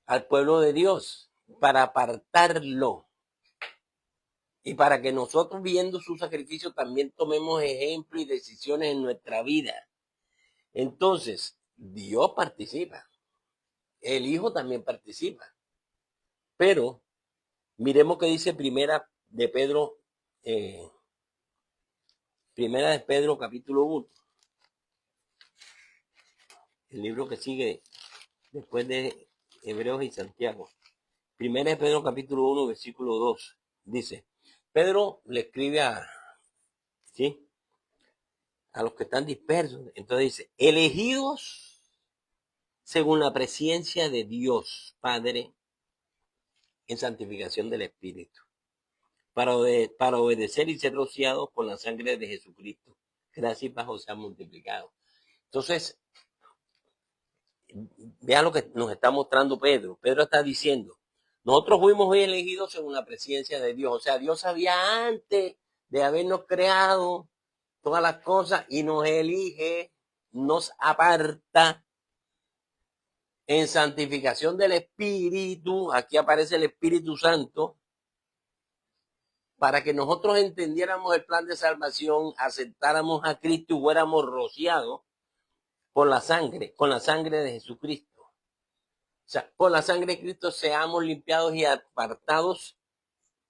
al pueblo de Dios, para apartarlo. Y para que nosotros, viendo su sacrificio, también tomemos ejemplo y decisiones en nuestra vida. Entonces, Dios participa. El Hijo también participa. Pero miremos que dice primera de Pedro capítulo 1, el libro que sigue después de Hebreos y Santiago. Primera de Pedro capítulo 1, versículo 2, dice, Pedro le escribe ¿sí?, a los que están dispersos. Entonces dice, elegidos según la presencia de Dios Padre en santificación del Espíritu, para obedecer y ser rociados con la sangre de Jesucristo. Gracias y paz os sean multiplicado. Entonces, vean lo que nos está mostrando Pedro. Pedro está diciendo, nosotros fuimos hoy elegidos según la presencia de Dios. O sea, Dios sabía antes de habernos creado todas las cosas y nos elige, nos aparta en santificación del Espíritu. Aquí aparece el Espíritu Santo, para que nosotros entendiéramos el plan de salvación, aceptáramos a Cristo y fuéramos rociados por la sangre, con la sangre de Jesucristo. O sea, por la sangre de Cristo seamos limpiados y apartados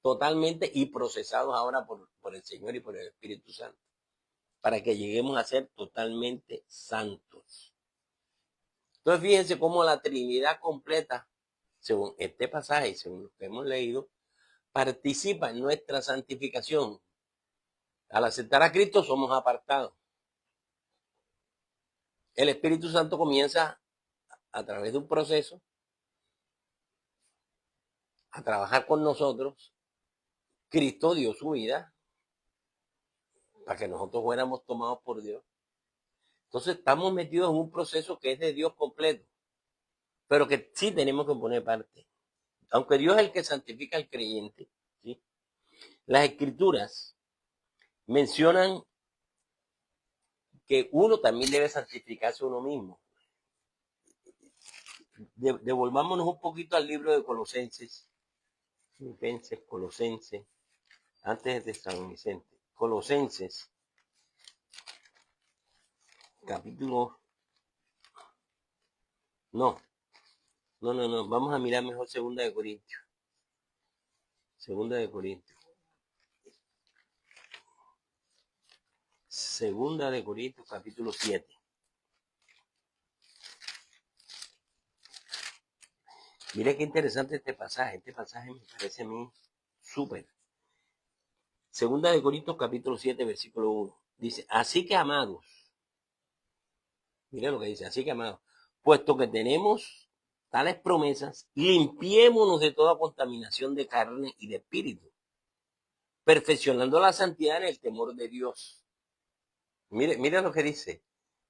totalmente y procesados ahora por el Señor y por el Espíritu Santo, para que lleguemos a ser totalmente santos. Entonces, fíjense cómo la Trinidad completa, según este pasaje y según lo que hemos leído, participa en nuestra santificación. Al aceptar a Cristo somos apartados. El Espíritu Santo comienza a través de un proceso a trabajar con nosotros. Cristo dio su vida para que nosotros fuéramos tomados por Dios. Entonces estamos metidos en un proceso que es de Dios completo, pero que sí tenemos que poner parte. Aunque Dios es el que santifica al creyente, ¿sí?, las Escrituras mencionan que uno también debe santificarse a uno mismo. Devolvámonos un poquito al libro de Colosenses, antes de San Vicente. Colosenses, capítulo... No. Vamos a mirar mejor Segunda de Corintios. Segunda de Corintios, capítulo 7. Mire qué interesante este pasaje. Este pasaje me parece a mí súper. Segunda de Corintios, capítulo 7, versículo 1. Dice, así que amados, mire lo que dice, así que amados, puesto que tenemos tales promesas, limpiémonos de toda contaminación de carne y de espíritu, perfeccionando la santidad en el temor de Dios. Mire lo que dice.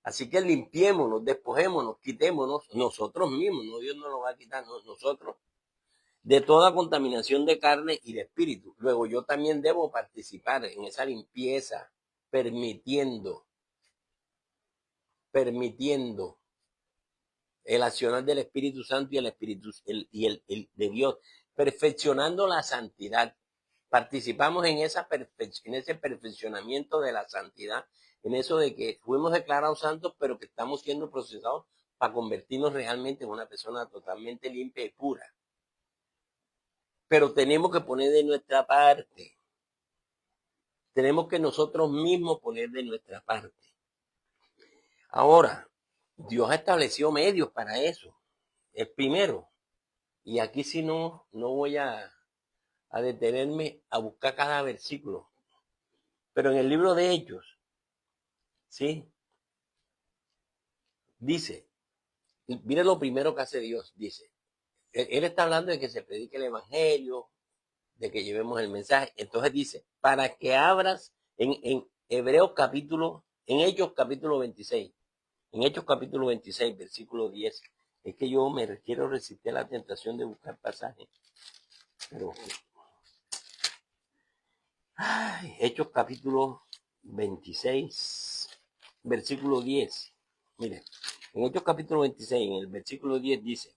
Así que limpiémonos, despojémonos, quitémonos nosotros mismos, no Dios nos lo va a quitar, nosotros, de toda contaminación de carne y de espíritu. Luego yo también debo participar en esa limpieza, permitiendo el accionar del Espíritu Santo y el Espíritu el de Dios, perfeccionando la santidad. Participamos en ese perfeccionamiento de la santidad, en eso de que fuimos declarados santos, pero que estamos siendo procesados para convertirnos realmente en una persona totalmente limpia y pura. Pero tenemos que poner de nuestra parte. Tenemos que nosotros mismos poner de nuestra parte. Ahora, Dios ha establecido medios para eso. El primero, y aquí si no voy a detenerme a buscar cada versículo, pero en el libro de Hechos, ¿sí? Dice, mire lo primero que hace Dios, dice, él está hablando de que se predique el evangelio, de que llevemos el mensaje. Entonces dice, para que abras en Hebreos capítulo, en Hechos capítulo 26, en Hechos capítulo 26, versículo 10, es que yo me quiero resistir a la tentación de buscar pasajes, pero Hechos capítulo 26, versículo 10. Mire, en Hechos capítulo 26, en el versículo 10 dice,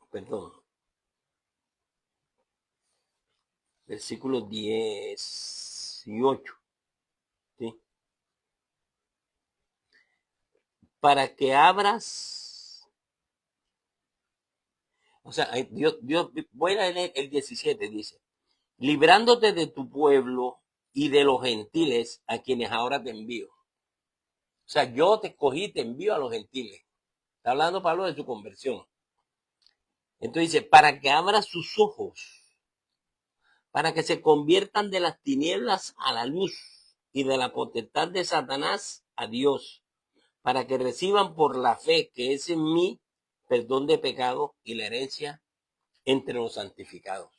perdón, versículo 18, ¿sí? Para que abras, o sea, Dios, voy a leer el 17, dice, librándote de tu pueblo y de los gentiles a quienes ahora te envío. O sea, yo te escogí y te envío a los gentiles. Está hablando Pablo de su conversión. Entonces dice, para que abra sus ojos, para que se conviertan de las tinieblas a la luz y de la potestad de Satanás a Dios, para que reciban por la fe que es en mí perdón de pecado y la herencia entre los santificados.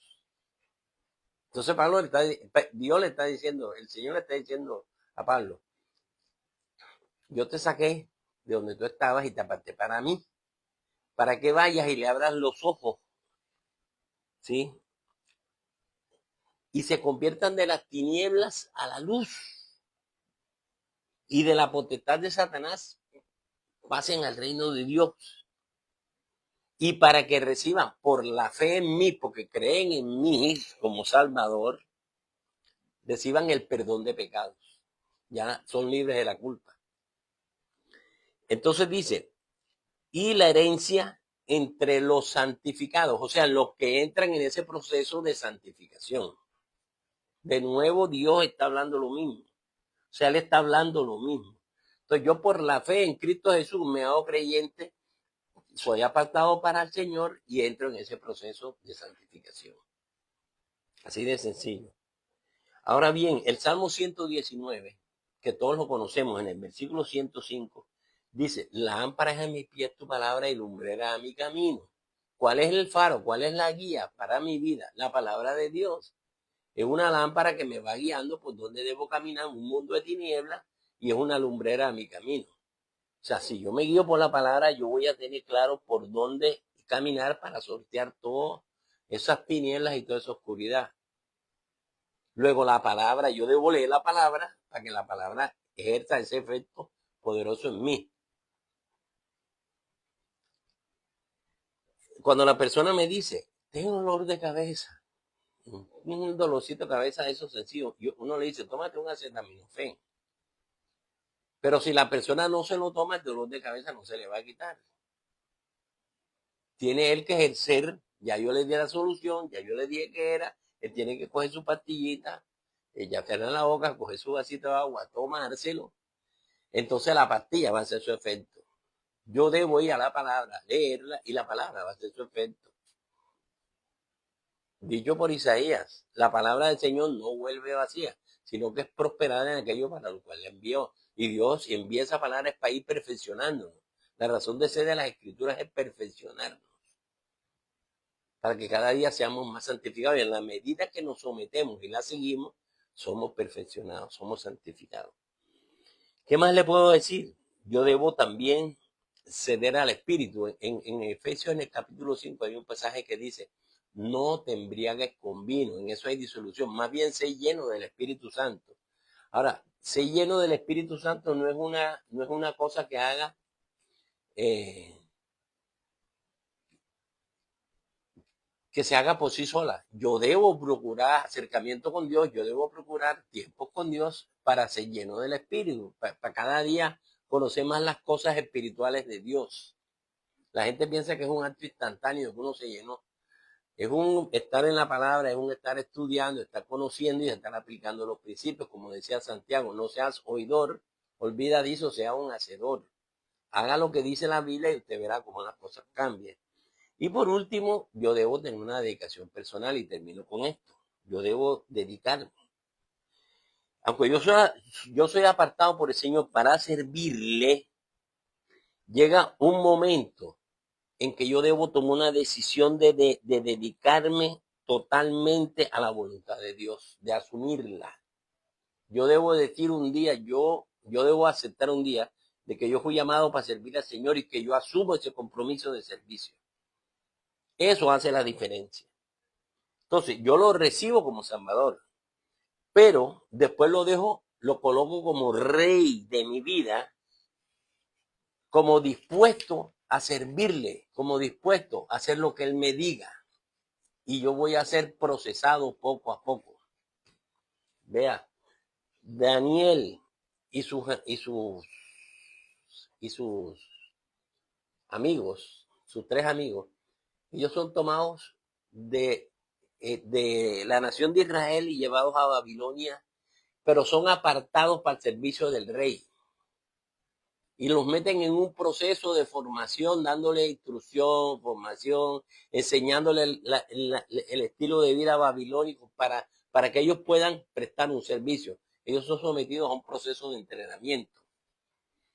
Entonces Dios le está diciendo, el Señor le está diciendo a Pablo, yo te saqué de donde tú estabas y te aparté para mí, para que vayas y le abras los ojos, ¿sí? Y se conviertan de las tinieblas a la luz y de la potestad de Satanás pasen al reino de Dios. Y para que reciban por la fe en mí, porque creen en mí como Salvador, reciban el perdón de pecados. Ya son libres de la culpa. Entonces dice, y la herencia entre los santificados, o sea, los que entran en ese proceso de santificación. De nuevo, Dios está hablando lo mismo. O sea, Él está hablando lo mismo. Entonces, yo por la fe en Cristo Jesús me hago creyente, soy apartado para el Señor y entro en ese proceso de santificación. Así de sencillo. Ahora bien, el Salmo 119, que todos lo conocemos en el versículo 105, dice, lámpara es a mis pies tu palabra y lumbrera a mi camino. ¿Cuál es el faro? ¿Cuál es la guía para mi vida? La palabra de Dios. Es una lámpara que me va guiando por donde debo caminar, un mundo de tinieblas, y es una lumbrera a mi camino. O sea, si yo me guío por la palabra, yo voy a tener claro por dónde caminar para sortear todas esas tinieblas y toda esa oscuridad. Luego la palabra, yo debo leer la palabra para que la palabra ejerza ese efecto poderoso en mí. Cuando la persona me dice, tengo un dolor de cabeza, un dolorcito de cabeza, eso es sencillo, uno le dice, tómate un acetaminofén. Pero si la persona no se lo toma, el dolor de cabeza no se le va a quitar. Tiene él que ejercer, ya yo le di la solución, ya yo le dije que era, él tiene que coger su pastillita, ya tener en la boca, coger su vasito de agua, tomárselo. Entonces la pastilla va a hacer su efecto. Yo debo ir a la palabra, leerla, y la palabra va a hacer su efecto. Dicho por Isaías, la palabra del Señor no vuelve vacía, sino que es prosperada en aquello para lo cual le envió. Y Dios envía esa palabra para ir perfeccionándonos. La razón de ser de las escrituras es perfeccionarnos, para que cada día seamos más santificados. Y en la medida que nos sometemos y la seguimos, somos perfeccionados, somos santificados. ¿Qué más le puedo decir? Yo debo también ceder al Espíritu. En Efesios, en el capítulo 5, hay un pasaje que dice, no te embriagues con vino, en eso hay disolución, más bien sé lleno del Espíritu Santo. Ahora, ser lleno del Espíritu Santo no es una cosa que haga que se haga por sí sola. Yo debo procurar acercamiento con Dios, yo debo procurar tiempo con Dios para ser lleno del Espíritu, para cada día conocer más las cosas espirituales de Dios. La gente piensa que es un acto instantáneo, que uno se llenó. Es un estar en la palabra, es un estar estudiando, estar conociendo y estar aplicando los principios. Como decía Santiago, no seas oidor, olvidadizo, sea un hacedor. Haga lo que dice la Biblia y usted verá cómo las cosas cambian. Y por último, yo debo tener una dedicación personal y termino con esto. Yo debo dedicarme. Aunque yo soy apartado por el Señor para servirle, llega un momento en que yo debo tomar una decisión de dedicarme totalmente a la voluntad de Dios, de asumirla. Yo debo decir un día, yo debo aceptar un día de que yo fui llamado para servir al Señor y que yo asumo ese compromiso de servicio. Eso hace la diferencia. Entonces, yo lo recibo como Salvador, pero después lo coloco como rey de mi vida, como dispuesto a servirle, como dispuesto a hacer lo que él me diga. Y yo voy a ser procesado poco a poco. Vea, Daniel y sus amigos, sus 3 amigos, ellos son tomados de la nación de Israel y llevados a Babilonia, pero son apartados para el servicio del rey. Y los meten en un proceso de formación, dándole instrucción, formación, enseñándole el estilo de vida babilónico para que ellos puedan prestar un servicio. Ellos son sometidos a un proceso de entrenamiento.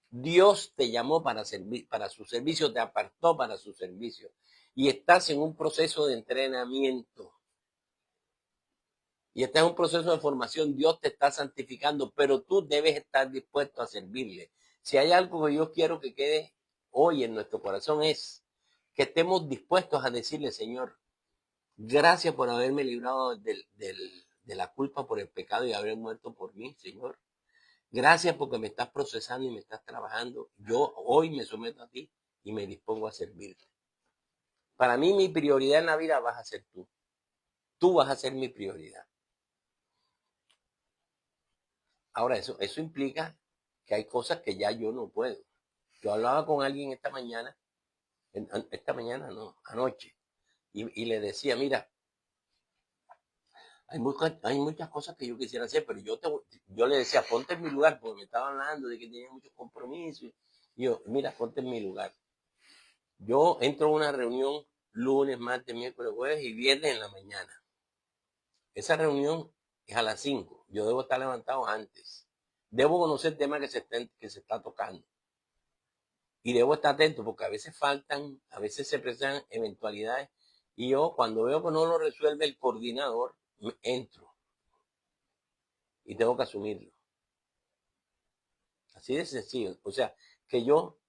Dios te llamó para su servicio, te apartó para su servicio. Y estás en un proceso de entrenamiento. Y estás en un proceso de formación. Dios te está santificando, pero tú debes estar dispuesto a servirle. Si hay algo que yo quiero que quede hoy en nuestro corazón es que estemos dispuestos a decirle, Señor, gracias por haberme librado de la culpa por el pecado y haber muerto por mí, Señor. Gracias porque me estás procesando y me estás trabajando. Yo hoy me someto a ti y me dispongo a servirte. Para mí mi prioridad en la vida vas a ser tú. Tú vas a ser mi prioridad. Ahora, eso implica que hay cosas que ya yo no puedo. Yo hablaba con alguien esta mañana no, anoche, y le decía, mira, hay muchas cosas que yo quisiera hacer, pero yo le decía, ponte en mi lugar, porque me estaba hablando de que tenía muchos compromisos. Y yo, mira, ponte en mi lugar. Yo entro a una reunión lunes, martes, miércoles, jueves y viernes en la mañana. Esa reunión es a las 5. Yo debo estar levantado antes. Debo conocer el tema que se está tocando. Y debo estar atento porque a veces faltan, a veces se presentan eventualidades. Y yo cuando veo que no lo resuelve el coordinador, entro. Y tengo que asumirlo. Así de sencillo. O sea, que yo,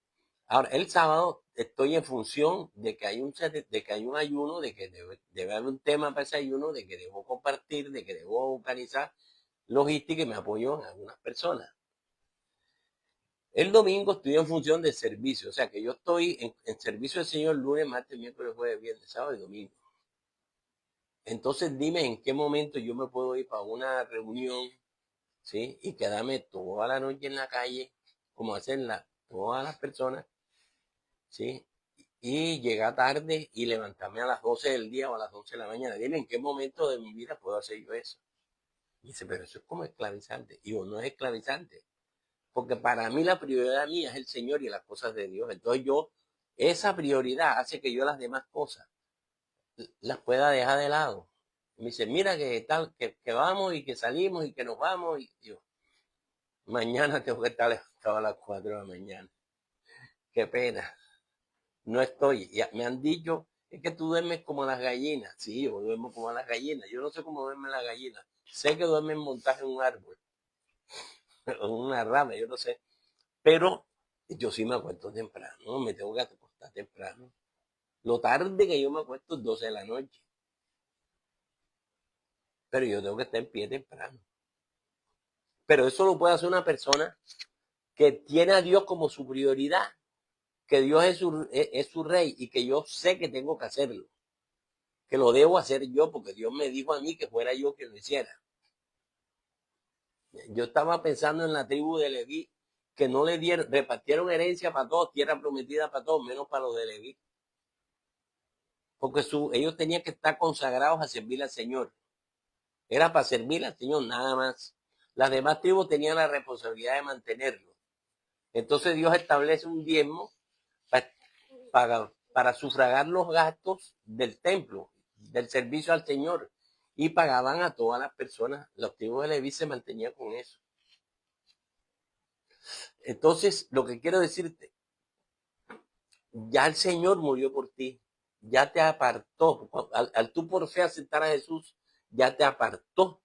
ahora el sábado estoy en función de que hay un ayuno, de que debe haber un tema para ese ayuno, de que debo compartir, de que debo organizar logística y me apoyo en algunas personas. El domingo estoy en función de servicio, o sea que yo estoy en servicio del Señor lunes, martes, miércoles, jueves, viernes, sábado y domingo. Entonces dime en qué momento yo me puedo ir para una reunión, ¿sí? Y quedarme toda la noche en la calle, como hacen todas las personas, ¿sí? Y llegar tarde y levantarme a las 12 del día o a las 11 de la mañana. Dime en qué momento de mi vida puedo hacer yo eso. Y dice, pero eso es como esclavizante. Y yo, no es esclavizante. Porque para mí la prioridad mía es el Señor y las cosas de Dios. Entonces esa prioridad hace que yo las demás cosas las pueda dejar de lado. Me dice, mira que tal, que vamos y que salimos y que nos vamos. Y yo, mañana tengo que estar levantado a las 4 de la mañana. Qué pena. No estoy. Ya me han dicho, es que tú duermes como las gallinas. Sí, yo duermo como las gallinas. Yo no sé cómo duermen las gallinas. Sé que duermen montadas en un árbol o en una rama, yo no sé. Pero yo sí me acuesto temprano, me tengo que acostar temprano. Lo tarde que yo me acuesto es 12 de la noche. Pero yo tengo que estar en pie temprano. Pero eso lo puede hacer una persona que tiene a Dios como su prioridad, que Dios es su rey y que yo sé que tengo que hacerlo. que lo debo hacer yo, porque Dios me dijo a mí que fuera yo quien lo hiciera. Yo estaba pensando en la tribu de Leví, que no le dieron, repartieron herencia para todos, tierra prometida para todos, menos para los de Leví. Porque ellos tenían que estar consagrados a servir al Señor. Era para servir al Señor nada más. Las demás tribus tenían la responsabilidad de mantenerlo. Entonces Dios establece un diezmo para sufragar los gastos del templo, del servicio al Señor. Y pagaban a todas las personas. Los tribus de Leví se mantenían con eso. Entonces, lo que quiero decirte, ya el Señor murió por ti, ya te apartó. Al tú por fe aceptar a Jesús, ya te apartó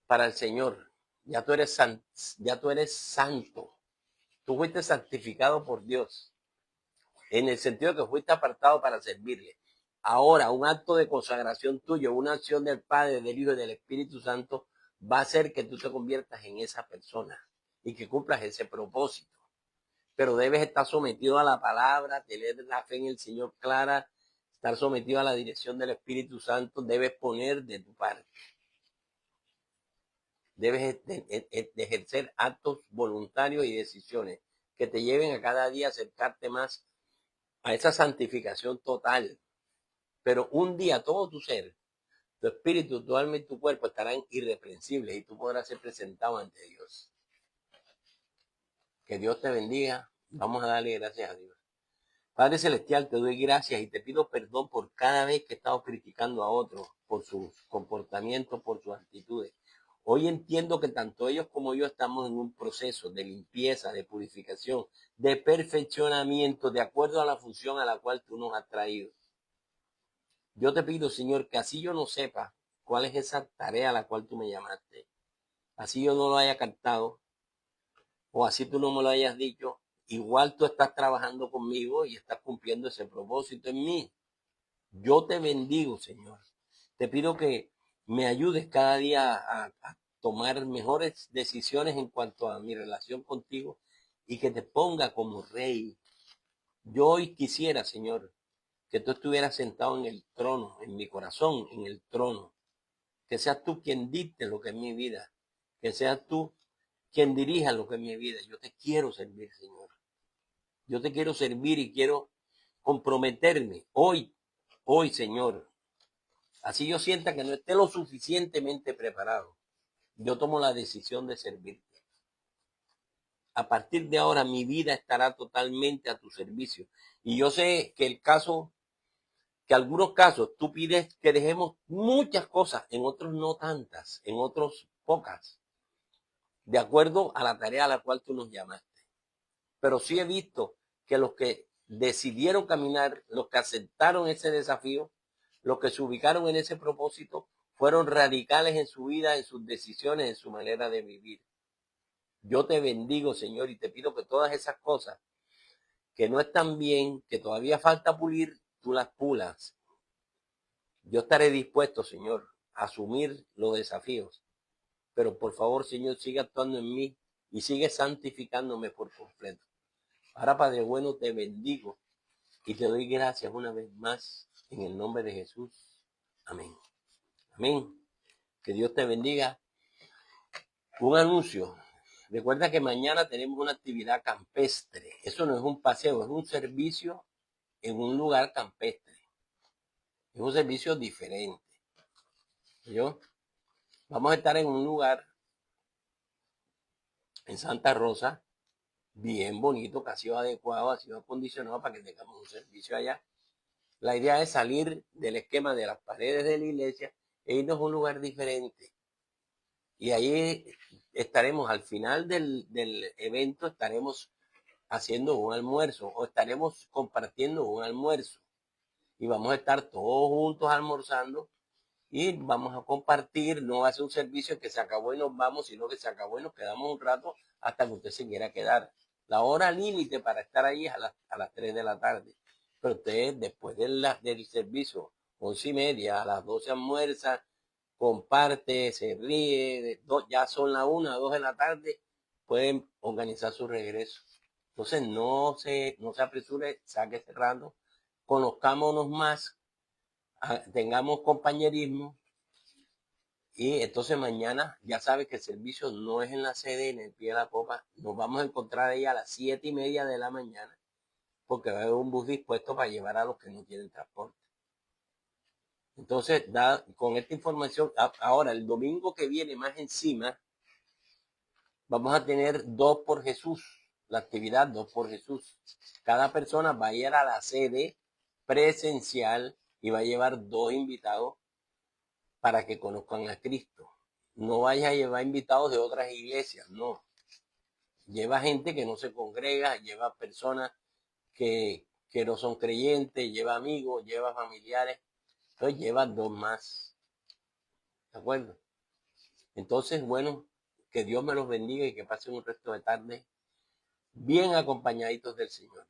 para el Señor. Ya tú eres santo. Tú fuiste santificado por Dios, en el sentido de que fuiste apartado para servirle. Ahora, un acto de consagración tuyo, una acción del Padre, del Hijo y del Espíritu Santo va a hacer que tú te conviertas en esa persona y que cumplas ese propósito. Pero debes estar sometido a la palabra, tener la fe en el Señor clara, estar sometido a la dirección del Espíritu Santo, debes poner de tu parte. Debes ejercer actos voluntarios y decisiones que te lleven a cada día a acercarte más a esa santificación total. Pero un día todo tu ser, tu espíritu, tu alma y tu cuerpo estarán irreprensibles y tú podrás ser presentado ante Dios. Que Dios te bendiga. Vamos a darle gracias a Dios. Padre Celestial, te doy gracias y te pido perdón por cada vez que he estado criticando a otros, por sus comportamientos, por sus actitudes. Hoy entiendo que tanto ellos como yo estamos en un proceso de limpieza, de purificación, de perfeccionamiento, de acuerdo a la función a la cual tú nos has traído. Yo te pido, Señor, que así yo no sepa cuál es esa tarea a la cual tú me llamaste, así yo no lo haya captado, o así tú no me lo hayas dicho, igual tú estás trabajando conmigo y estás cumpliendo ese propósito en mí. Yo te bendigo, Señor. Te pido que me ayudes cada día a tomar mejores decisiones en cuanto a mi relación contigo y que te ponga como rey. Yo hoy quisiera, Señor, que tú estuvieras sentado en el trono, en mi corazón, en el trono. Que seas tú quien dicte lo que es mi vida. Que seas tú quien dirija lo que es mi vida. Yo te quiero servir, Señor. Yo te quiero servir y quiero comprometerme hoy, Señor. Así yo sienta que no esté lo suficientemente preparado. Yo tomo la decisión de servirte. A partir de ahora mi vida estará totalmente a tu servicio. Y yo sé que algunos casos tú pides que dejemos muchas cosas, en otros no tantas, en otros pocas, de acuerdo a la tarea a la cual tú nos llamaste. Pero sí he visto que los que decidieron caminar, los que aceptaron ese desafío, los que se ubicaron en ese propósito, fueron radicales en su vida, en sus decisiones, en su manera de vivir. Yo te bendigo, Señor, y te pido que todas esas cosas que no están bien, que todavía falta pulir, tú las pulas. Yo estaré dispuesto, Señor, a asumir los desafíos. Pero por favor, Señor, sigue actuando en mí y sigue santificándome por completo. Ahora, Padre bueno, te bendigo y te doy gracias una vez más en el nombre de Jesús. Amén. Amén. Que Dios te bendiga. Un anuncio. Recuerda que mañana tenemos una actividad campestre. Eso no es un paseo, es un servicio en un lugar campestre. Es un servicio diferente. ¿Yo? Vamos a estar en un lugar en Santa Rosa, bien bonito, que ha sido adecuado, ha sido acondicionado para que tengamos un servicio allá. La idea es salir del esquema de las paredes de la iglesia e irnos a un lugar diferente. Y ahí estaremos, al final del evento, estaremos haciendo un almuerzo o estaremos compartiendo un almuerzo. Y vamos a estar todos juntos almorzando y vamos a compartir. No va a ser un servicio que se acabó y nos vamos, sino que se acabó y nos quedamos un rato hasta que usted se quiera quedar. La hora límite para estar ahí es a las 3 de la tarde. Pero usted, después del servicio, 11:30, a las 12 almuerza, comparte, se ríe, ya son las 1, 2 de la tarde, pueden organizar su regreso. Entonces no se apresure, saque cerrando, conozcámonos más, tengamos compañerismo. Y entonces mañana ya sabes que el servicio no es en la sede, en el pie de la copa. Nos vamos a encontrar ahí a las 7:30 de la mañana, porque va a haber un bus dispuesto para llevar a los que no tienen transporte. Entonces, con esta información, ahora el domingo que viene más encima, vamos a tener 2 por Jesús, la actividad 2 por Jesús. Cada persona va a ir a la sede presencial y va a llevar 2 invitados para que conozcan a Cristo. No vayas a llevar invitados de otras iglesias, no. Lleva gente que no se congrega, lleva personas que no son creyentes, lleva amigos, lleva familiares. Entonces lleva 2 más. ¿De acuerdo? Entonces, bueno, que Dios me los bendiga y que pasen un resto de tarde bien acompañaditos del Señor.